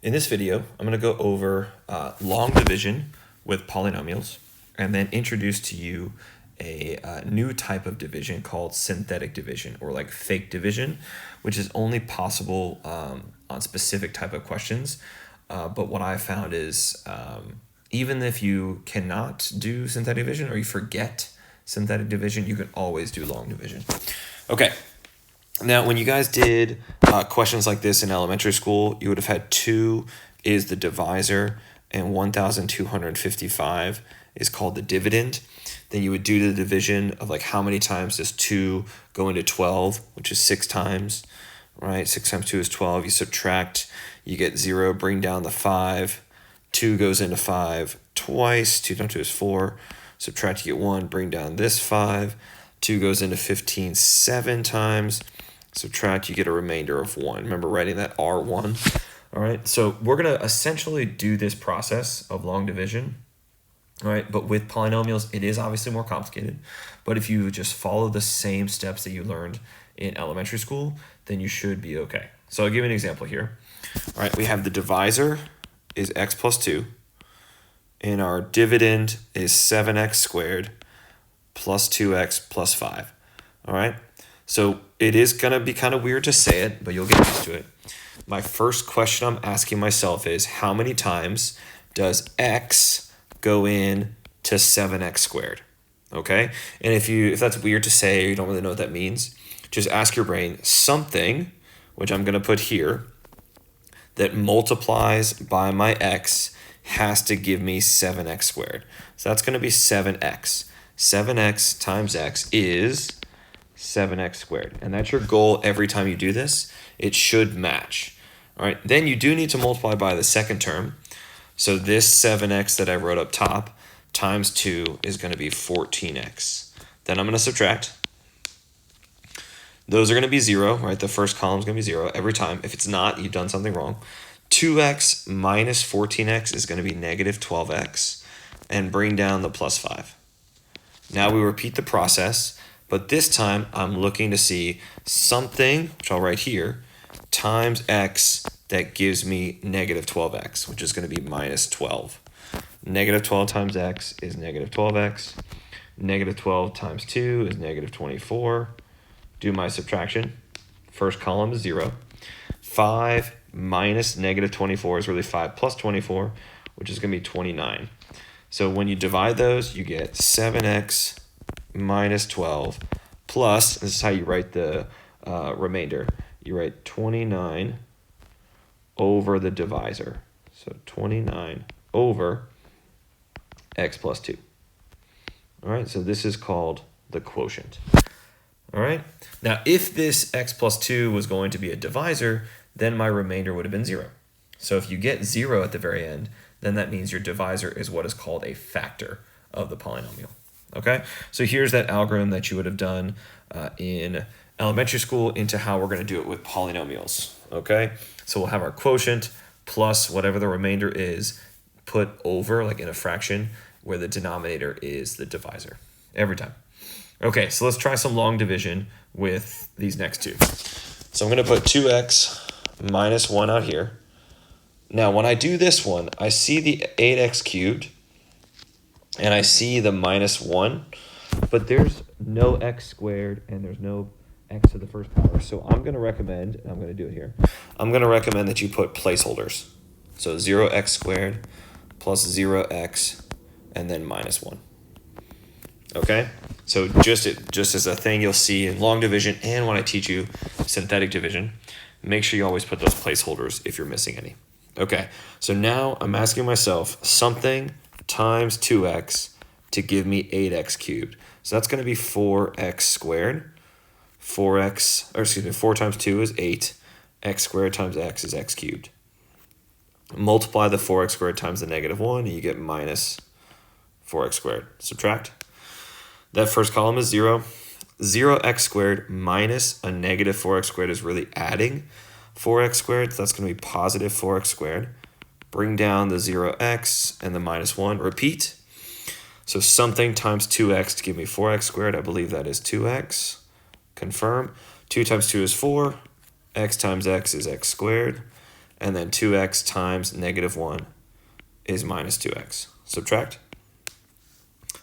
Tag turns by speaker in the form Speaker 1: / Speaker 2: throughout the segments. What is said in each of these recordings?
Speaker 1: In this video, I'm going to go over long division with polynomials and then introduce to you a new type of division called synthetic division, or like fake division, which is only possible on specific type of questions. But what I found is even if you cannot do synthetic division or you forget synthetic division, you can always do long division. Okay. Now, when you guys did questions like this in elementary school, you would have had 2 is the divisor and 1,255 is called the dividend. Then you would do the division of like how many times does 2 go into 12, which is 6 times, right? 6 times 2 is 12. You subtract, you get 0, bring down the 5. 2 goes into 5 twice. 2 times 2 is 4. Subtract, you get 1, bring down this 5. 2 goes into 15 7 times. Subtract, you get a remainder of 1. Remember writing that R1. All right, so we're going to essentially do this process of long division. All right, but with polynomials, it is obviously more complicated. But if you just follow the same steps that you learned in elementary school, then you should be okay. So I'll give you an example here. All right, we have the divisor is x plus 2. And our dividend is 7x squared plus 2x plus 5. All right, so it is going to be kind of weird to say it, but you'll get used to it. My first question I'm asking myself is, how many times does x go in to 7x squared? Okay, and if that's weird to say or you don't really know what that means, just ask your brain something, which I'm going to put here, that multiplies by my x has to give me 7x squared. So that's going to be 7x. 7x times x is 7x squared. And that's your goal every time you do this. It should match. All right, then you do need to multiply by the second term. So this 7x that I wrote up top times 2 is going to be 14x. Then I'm going to subtract. Those are going to be 0, right? The first column is going to be 0 every time. If it's not, you've done something wrong. 2x minus 14x is going to be negative 12x. And bring down the plus 5. Now we repeat the process, but this time I'm looking to see something, which I'll write here, times x that gives me negative 12x, which is going to be minus 12. Negative 12 times x is negative 12x. Negative 12 times 2 is negative 24. Do my subtraction. First column is 0. 5 minus negative 24 is really 5 plus 24, which is going to be 29. So when you divide those, you get 7x minus 12 plus, this is how you write the remainder. You write 29 over the divisor. So 29 over x plus 2. All right, so this is called the quotient. All right, now if this x plus 2 was going to be a divisor, then my remainder would have been 0. So if you get 0 at the very end, then that means your divisor is what is called a factor of the polynomial. Okay, so here's that algorithm that you would have done in elementary school into how we're going to do it with polynomials. Okay, so we'll have our quotient plus whatever the remainder is put over, like in a fraction, where the denominator is the divisor every time. Okay, so let's try some long division with these next two. So I'm going to put 2x minus 1 out here. Now, when I do this one, I see the 8x cubed, and I see the minus 1, but there's no x squared, and there's no x to the first power. So I'm going to recommend, and I'm going to do it here, I'm going to recommend that you put placeholders. So 0x squared plus 0x, and then minus 1. Okay? So just as a thing you'll see in long division and when I teach you synthetic division, make sure you always put those placeholders if you're missing any. Okay, so now I'm asking myself something times 2x to give me 8x cubed. So that's going to be 4x squared. 4 times 2 is 8. X squared times x is x cubed. Multiply the 4x squared times the negative 1, and you get minus 4x squared. Subtract. That first column is 0. 0x squared minus a negative 4x squared is really adding 4x squared. So that's going to be positive 4x squared. Bring down the 0x and the minus 1. Repeat. So something times 2x to give me 4x squared. I believe that is 2x. Confirm. 2 times 2 is 4. X times x is x squared. and then 2x times negative 1 is minus 2x. Subtract.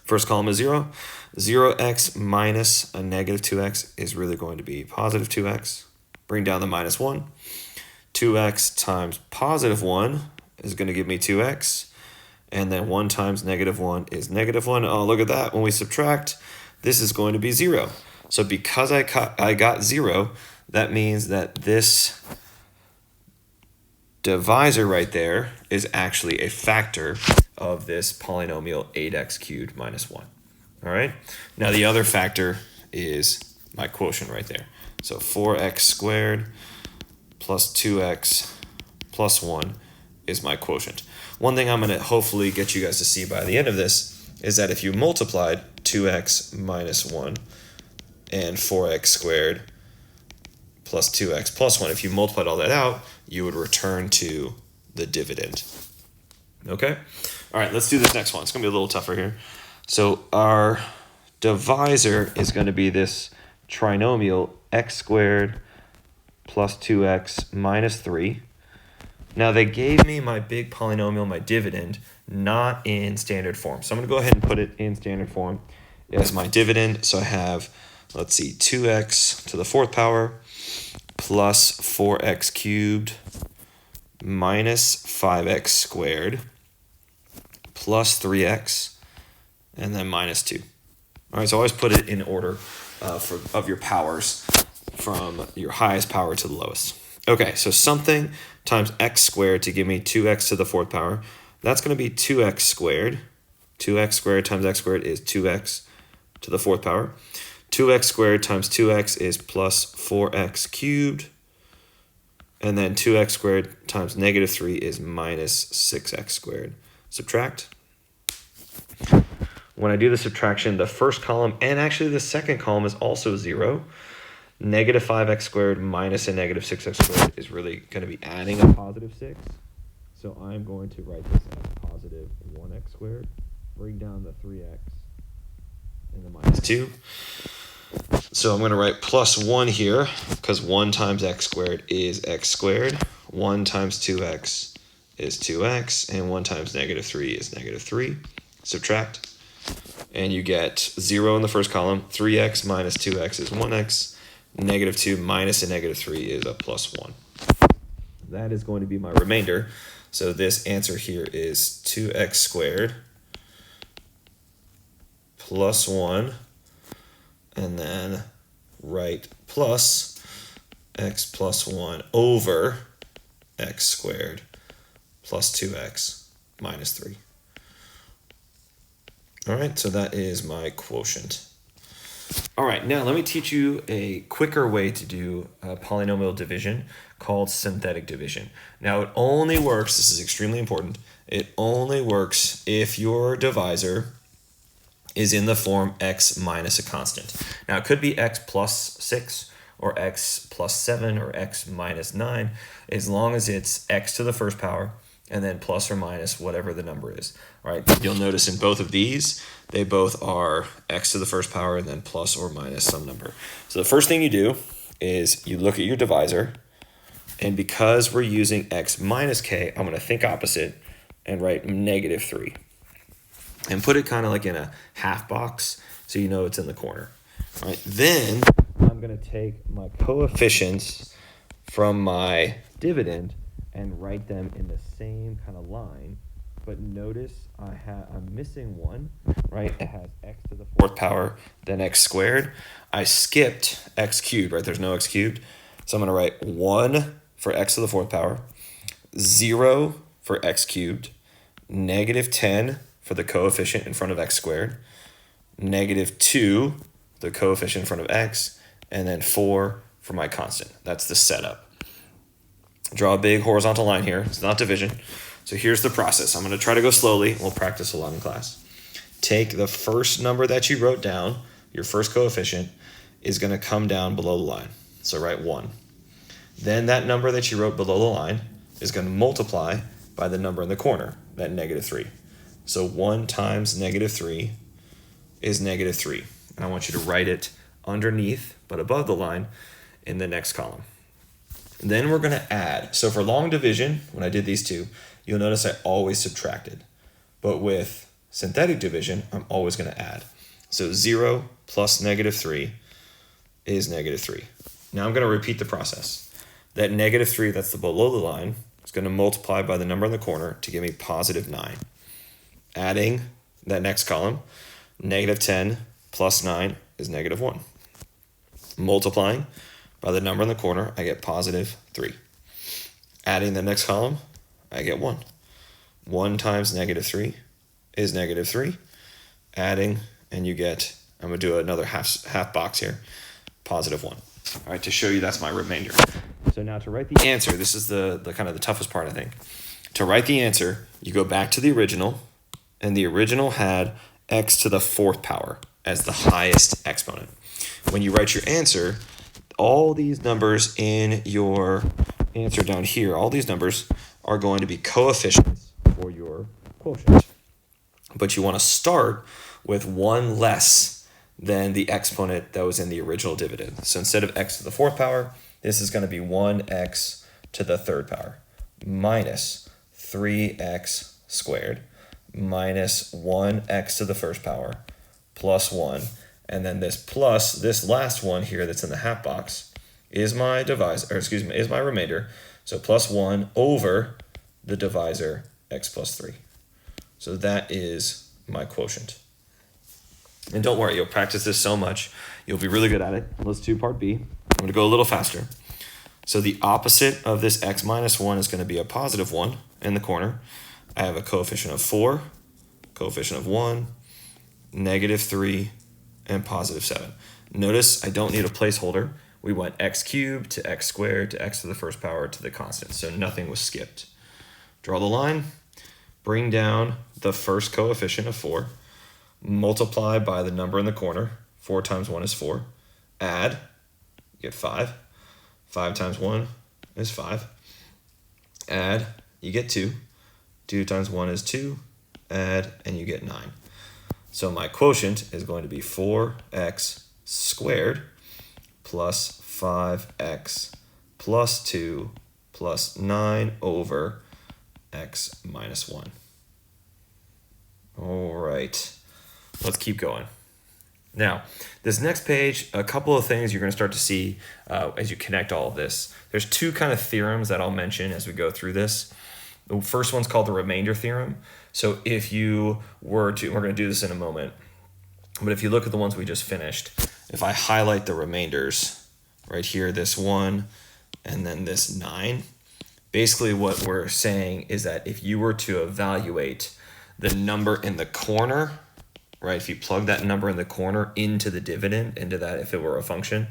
Speaker 1: First column is 0. 0x minus a negative 2x is really going to be positive 2x. Bring down the minus 1. 2x times positive 1 is going to give me 2x. And then 1 times negative 1 is negative 1. Oh, look at that. When we subtract, this is going to be 0. So because I got 0, that means that this divisor right there is actually a factor of this polynomial 8x cubed minus 1. All right? Now the other factor is my quotient right there. So 4x squared plus 2x plus 1 is my quotient. One thing I'm going to hopefully get you guys to see by the end of this is that if you multiplied 2x minus 1 and 4x squared plus 2x plus 1, if you multiplied all that out, you would return to the dividend. Okay? All right, let's do this next one. It's going to be a little tougher here. So our divisor is going to be this trinomial x squared plus 2x minus 3. Now, they gave me my big polynomial, my dividend, not in standard form. So I'm going to go ahead and put it in standard form as my dividend. So I have, let's see, 2x to the 4th power plus 4x cubed minus 5x squared plus 3x and then minus 2. All right, so always put it in order of your powers from your highest power to the lowest. Okay, so something times x squared to give me 2x to the 4th power. That's going to be 2x squared. 2x squared times x squared is 2x to the 4th power. 2x squared times 2x is plus 4x cubed. And then 2x squared times negative 3 is minus 6x squared. Subtract. When I do the subtraction, the first column and actually the second column is also 0. Negative 5x squared minus a negative 6x squared is really going to be adding a positive 6. So I'm going to write this as positive 1x squared. Bring down the 3x and the minus 2. So I'm going to write plus 1 here because 1 times x squared is x squared. 1 times 2x is 2x. And 1 times negative 3 is negative 3. Subtract. And you get 0 in the first column. 3x minus 2x is 1x. Negative 2 minus a negative 3 is a plus 1. That is going to be my remainder. So this answer here is 2x squared plus 1. And then write plus x plus 1 over x squared plus 2x minus 3. All right, so that is my quotient. All right, now let me teach you a quicker way to do polynomial division called synthetic division. Now it only works, this is extremely important, it only works if your divisor is in the form x minus a constant. Now it could be x plus 6 or x plus 7 or x minus 9, as long as it's x to the 1st power and then plus or minus whatever the number is. All right, you'll notice in both of these, they both are x to the 1st power and then plus or minus some number. So the first thing you do is you look at your divisor, and because we're using x minus k, I'm going to think opposite and write negative 3. And put it kind of like in a half box so you know it's in the corner. All right, then I'm going to take my coefficients from my dividend and write them in the same kind of line. But notice I'm missing one, right? It has x to the 4th power, then x squared. I skipped x cubed, right? There's no x cubed. So I'm going to write 1 for x to the 4th power, 0 for x cubed, negative 10 for the coefficient in front of x squared, negative 2, the coefficient in front of x, and then 4 for my constant. That's the setup. Draw a big horizontal line here. It's not division. So here's the process. I'm going to try to go slowly. We'll practice a lot in class. Take the first number that you wrote down, your first coefficient, is going to come down below the line. So write 1. Then that number that you wrote below the line is going to multiply by the number in the corner, that negative 3. So 1 times negative 3 is negative 3. And I want you to write it underneath, but above the line, in the next column. Then we're going to add. So for long division, when I did these two, you'll notice I always subtracted. But with synthetic division, I'm always going to add. So 0 plus -3 is -3. Now I'm going to repeat the process. That -3, that's the below the line, is going to multiply by the number in the corner to give me +9. Adding that next column, -10 plus 9 is -1. Multiplying by the number in the corner, I get +3. Adding the next column, I get 1. 1 times -3 is -3. Adding, and you get, I'm going to do another half box here, +1. All right, to show you that's my remainder. So now to write the answer, this is the kind of the toughest part, I think. To write the answer, you go back to the original, and the original had x to the 4th power as the highest exponent. When you write your answer, all these numbers in your answer down here, all these numbers are going to be coefficients for your quotient. But you want to start with one less than the exponent that was in the original dividend. So instead of x to the 4th power, this is going to be 1x to the 3rd power minus 3x squared minus 1x to the 1st power plus 1. And then this plus this last one here that's in the half box is my divisor, or excuse me, is my remainder. So plus 1 over the divisor x plus 3. So that is my quotient. And don't worry, you'll practice this so much, you'll be really good at it. Let's do part B. I'm going to go a little faster. So the opposite of this x minus 1 is going to be a +1 in the corner. I have a coefficient of 4, coefficient of 1, -3, and +7. Notice I don't need a placeholder. We went x cubed to x squared to x to the 1st power to the constant, so nothing was skipped. Draw the line, bring down the first coefficient of 4, multiply by the number in the corner. 4 times 1 is 4. Add, you get 5. 5 times 1 is 5. Add, you get 2. 2 times 1 is 2. Add, and you get 9. So my quotient is going to be 4x squared plus 5x plus 2 plus 9 over x minus 1. All right, let's keep going. Now, this next page, a couple of things you're going to start to see as you connect all of this. There's two kind of theorems that I'll mention as we go through this. The first one's called the remainder theorem. So if you were to, we're going to do this in a moment, but if you look at the ones we just finished, if I highlight the remainders right here, this 1 and then this 9, basically what we're saying is that if you were to evaluate the number in the corner, right, if you plug that number in the corner into the dividend, into that, if it were a function,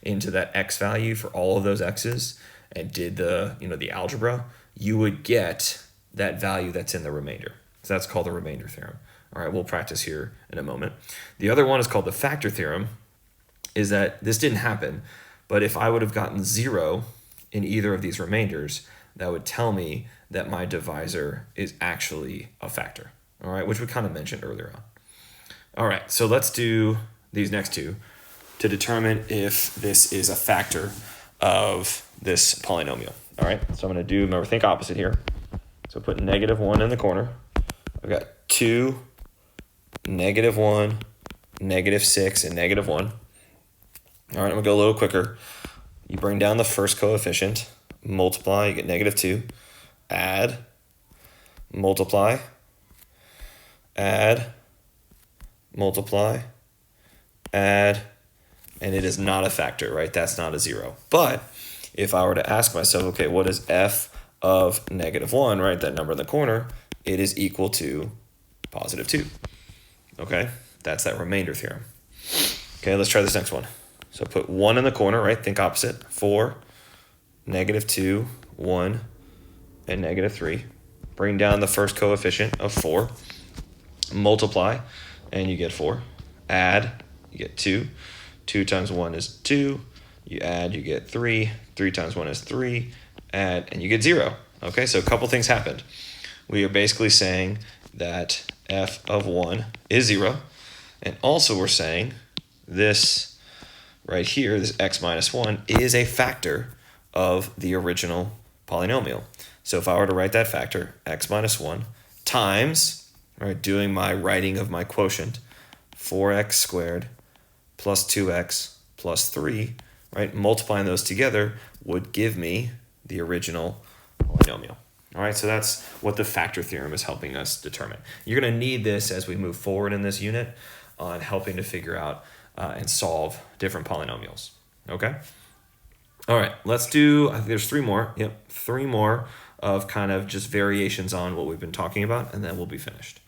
Speaker 1: into that x value for all of those x's and did the, the algebra, you would get that value that's in the remainder. So that's called the remainder theorem. All right, we'll practice here in a moment. The other one is called the factor theorem, is that this didn't happen, but if I would have gotten 0 in either of these remainders, that would tell me that my divisor is actually a factor, all right, which we kind of mentioned earlier on. All right, so let's do these next two to determine if this is a factor of this polynomial. All right, so I'm going to do, remember, think opposite here. So put -1 in the corner. I've got 2, -1, -6, and -1. All right, I'm going to go a little quicker. You bring down the first coefficient, multiply, you get -2. Add, multiply, add, multiply, add, and it is not a factor, right? That's not a 0. But if I were to ask myself, okay, what is f of -1, right? That number in the corner, it is equal to +2. Okay, that's that remainder theorem. Okay, let's try this next one. So put 1 in the corner, right? Think opposite. 4, -2, 1, and -3. Bring down the first coefficient of 4. Multiply, and you get 4. Add, you get 2. 2 times 1 is 2. You add, you get 3. 3 times 1 is 3. Add, and you get 0. Okay, so a couple things happened. We are basically saying that f of 1 is 0. And also we're saying this right here, this x minus 1, is a factor of the original polynomial. So if I were to write that factor, x minus 1 times, right, doing my writing of my quotient, 4x squared plus 2x plus 3, right, multiplying those together would give me the original polynomial. All right, so that's what the factor theorem is helping us determine. You're going to need this as we move forward in this unit on helping to figure out and solve different polynomials. Okay? All right, let's do, I think there's 3 more. Yep, 3 more of kind of just variations on what we've been talking about, and then we'll be finished.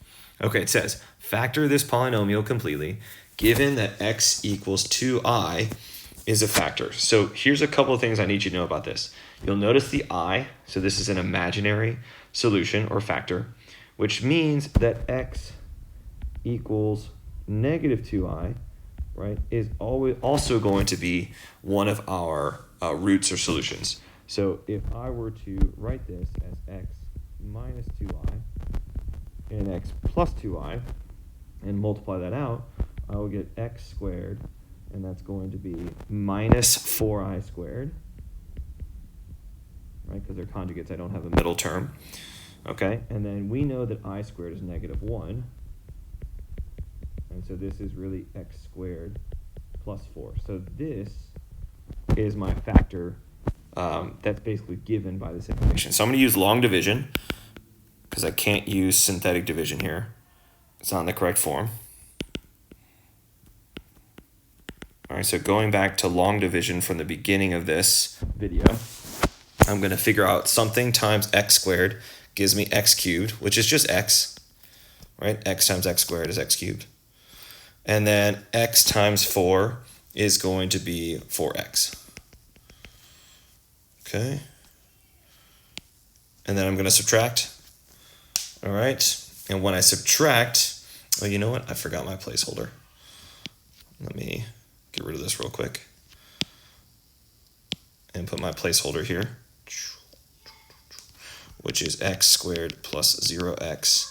Speaker 1: Okay, it says, factor this polynomial completely, given that x equals 2i is a factor. So here's a couple of things I need you to know about this. You'll notice the I, so this is an imaginary solution or factor, which means that x equals negative 2i, right, is always also going to be one of our roots or solutions. So if I were to write this as x minus 2i and x plus 2i and multiply that out, I will get x squared, and that's going to be minus 4i squared, right, because they're conjugates, I don't have a middle term. Okay, and then we know that I squared is negative 1, and so this is really x squared plus 4. So this is my factor that's basically given by this information. So I'm going to use long division because I can't use synthetic division here. It's not in the correct form. All right, so going back to long division from the beginning of this video, I'm going to figure out something times x squared gives me x cubed, which is just x, right? X times x squared is x cubed. And then x times 4 is going to be 4x. Okay. And then I'm going to subtract. All right. And when I subtract, oh, you know what? I forgot my placeholder. Let me get rid of this real quick and put my placeholder here, which is x squared plus 0x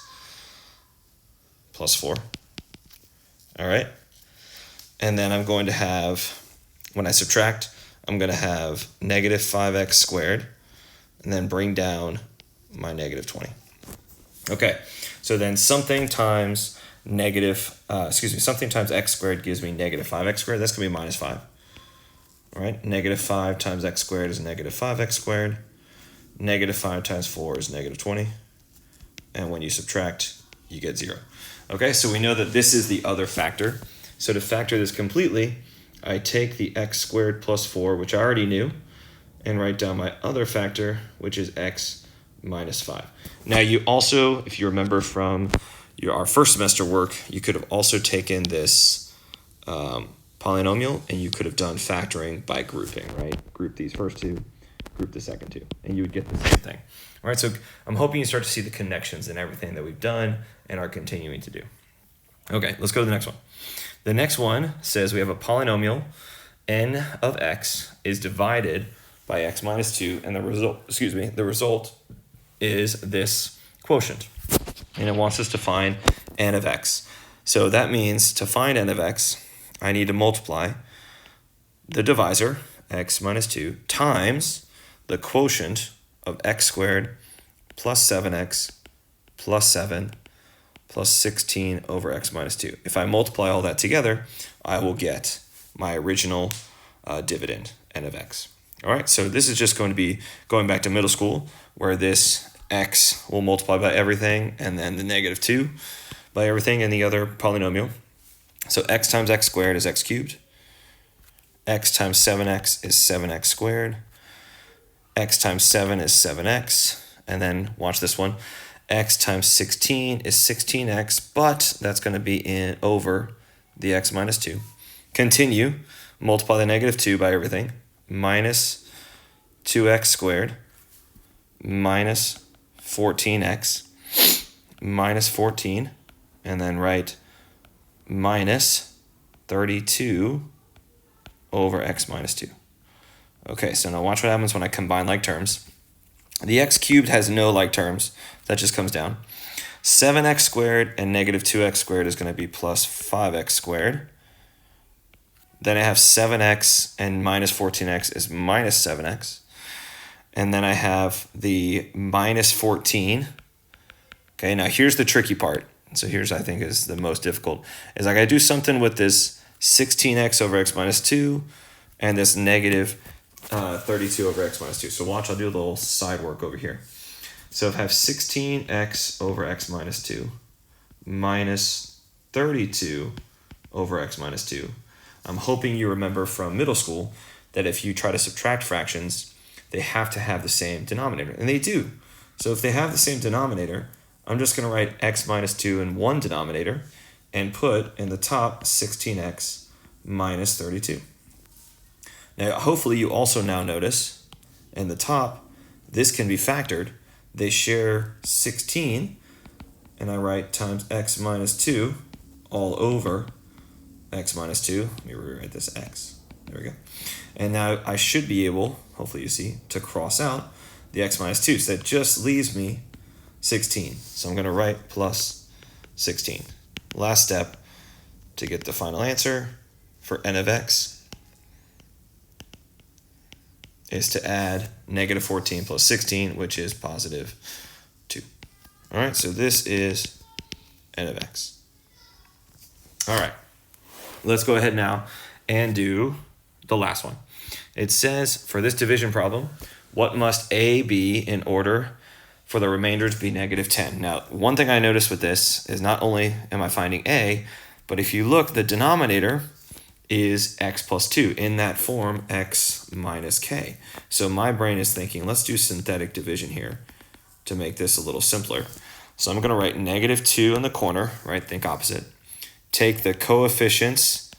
Speaker 1: plus 4. All right. And then I'm going to have, when I subtract, I'm going to have negative 5x squared and then bring down my negative 20. Okay. So then something times something times x squared gives me negative 5x squared. That's going to be minus 5. All right. Negative 5 times x squared is negative 5x squared. Negative 5 times 4 is negative 20. And when you subtract, you get 0. Okay, so we know that this is the other factor. So to factor this completely, I take the x squared plus 4, which I already knew, and write down my other factor, which is x minus 5. Now you also, if you remember from our first semester work, you could have also taken this polynomial and you could have done factoring by grouping, right? Group these first two, group the second two, and you would get the same thing. All right, so I'm hoping you start to see the connections in everything that we've done and are continuing to do. Okay, let's go to the next one. The next one says we have a polynomial n of x is divided by x minus 2, and the result is this quotient. And it wants us to find n of x. So that means to find n of x, I need to multiply the divisor, x minus 2, times the quotient of x squared plus 7x plus 7 plus 16 over x minus 2. If I multiply all that together, I will get my original dividend, n of x. All right, so this is just going to be going back to middle school, where this x will multiply by everything, and then the negative 2 by everything in the other polynomial. So x times x squared is x cubed. X times 7x is 7x squared. X times 7 is 7x. And then watch this one. X times 16 is 16x, but that's going to be in over the x minus 2. Continue. Multiply the negative 2 by everything. Minus 2x squared minus 14x minus 14, and then write minus 32 over x minus 2. Okay, so now watch what happens when I combine like terms. The x cubed has no like terms. That just comes down. 7x squared and negative 2x squared is going to be plus 5x squared. Then I have 7x and minus 14x is minus 7x. and then I have the minus 14. Okay, now here's the tricky part. So here's, I think, is the most difficult. Is I gotta do something with this 16x over x minus 2 and this negative 32 over x minus 2. So watch, I'll do a little side work over here. So if I have 16x over x minus 2 minus 32 over x minus 2, I'm hoping you remember from middle school that if you try to subtract fractions, they have to have the same denominator, and they do. So if they have the same denominator, I'm just going to write x minus 2 in one denominator and put in the top 16x minus 32. Now, hopefully you also now notice in the top, this can be factored. They share 16, and I write times x minus 2 all over x minus 2. Let me rewrite this x. There we go. And now I should be able, hopefully you see, to cross out the x minus 2. So that just leaves me 16. So I'm going to write plus 16. Last step to get the final answer for n of x is to add negative 14 plus 16, which is positive 2. All right, so this is n of x. All right, let's go ahead now and do the last one. It says, for this division problem, what must a be in order for the remainder to be negative 10? Now, one thing I noticed with this is not only am I finding a, but if you look, the denominator is x plus 2. In that form, x minus k. So my brain is thinking, let's do synthetic division here to make this a little simpler. So I'm going to write negative 2 in the corner, right? Think opposite. Take the coefficients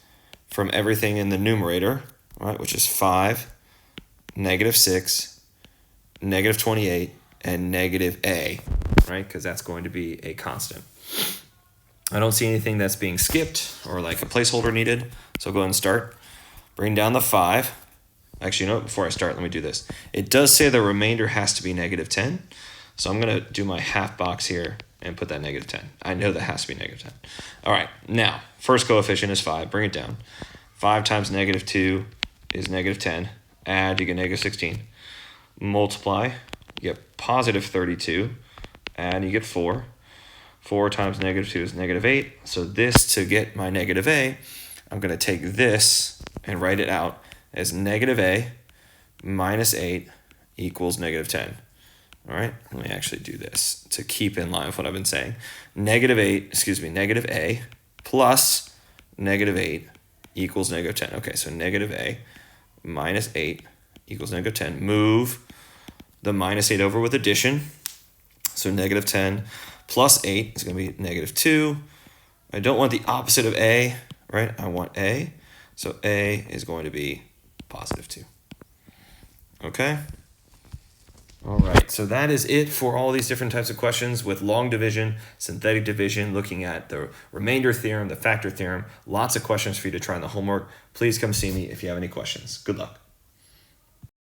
Speaker 1: from everything in the numerator, right, which is 5, negative 6, negative 28, and negative a, right, because that's going to be a constant. I don't see anything that's being skipped or like a placeholder needed, so I'll go ahead and start. Bring down the 5. Actually, you know what, before I start, let me do this. It does say the remainder has to be negative 10, so I'm going to do my half box here and put that negative 10. I know that has to be negative 10. All right, now, first coefficient is 5. Bring it down. 5 times negative 2 is negative 10. Add, you get negative 16. Multiply, you get positive 32. Add, you get 4. 4 times negative 2 is negative 8. So this, to get my negative a, I'm going to take this and write it out as negative a minus 8 equals negative 10. All right, let me actually do this to keep in line with what I've been saying. Negative a plus negative 8 equals negative 10. Okay, so negative a minus 8 equals negative 10. Move the minus 8 over with addition. So negative 10 plus 8 is going to be negative 2. I don't want the opposite of a, right? I want a. So a is going to be positive 2. Okay? All right, so that is it for all these different types of questions with long division, synthetic division, looking at the remainder theorem, the factor theorem. Lots of questions for you to try in the homework. Please come see me if you have any questions. Good luck.